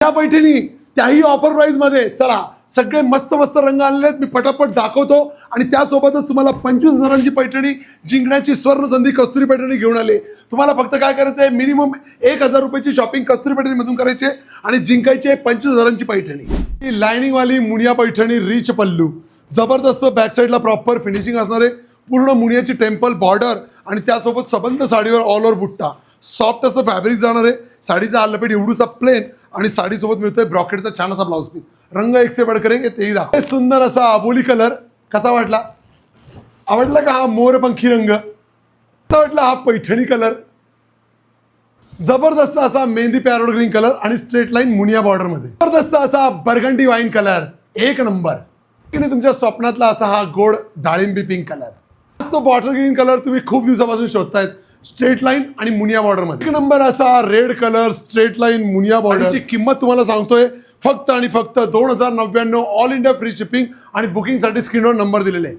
त्या पैठणी त्याही offer price मध्ये. चला सगळे मस्त मस्त रंग आणले आहेत, मी पटापट दाखवतो. आणि त्यासोबतच तुम्हाला 25,000ची पैठणी जिंकण्याची स्वर्ण संधी कस्तुरी पैठणी घेऊन आले. तुम्हाला फक्त काय करायचं आहे, मिनिमम 1,000 रुपयाची शॉपिंग कस्तुरी पैठणी मधून करायची आणि जिंकायची 25,000ची पैठणी. ही लाइनिंग वाली मुनिया पैठणी, रिच पल्लू, जबरदस्त बॅक साईडला प्रॉपर फिनिशिंग असणार आहे. पूर्ण मुनियाची टेम्पल बॉर्डर आणि त्यासोबत सबंध साडीवर ऑल ओव्हर बुट्टा, सॉफ्ट असं फॅब्रिक जाणार आहे. साडीचा आलपेट एवढूसा प्लेन आणि साडीसोबत मिळतोय ब्रॉकेटचा छान असा ब्लाउज पीस. रंग एक से बढ़कर एक, तेही दाखव. सुंदर असा आबोली कलर कसा वाटला? आवडला का हा मोरपंखी रंग? कसा वाटला हा पैठणी कलर? जबरदस्त असा मेहंदी पॅरोट ग्रीन कलर आणि स्ट्रेट लाईन मुनिया बॉर्डर मध्ये. जबरदस्त असा बर्गंडी वाईन कलर, एक नंबर. तुमच्या स्वप्नातला असा हा गोड डाळिंबी पिंक कलर. तो बॉटल ग्रीन कलर तुम्ही खूप दिवसापासून शोधतायत, स्ट्रेट लाईन आणि मुनिया बॉर्डर मध्ये. एक नंबर असा रेड कलर, स्ट्रेट लाईन मुनिया बॉर्डरची किंमत तुम्हाला सांगतोय फक्त आणि फक्त 2,099. ऑल इंडिया फ्री शिपिंग आणि बुकिंगसाठी स्क्रीनवर नंबर दिलेले आहे.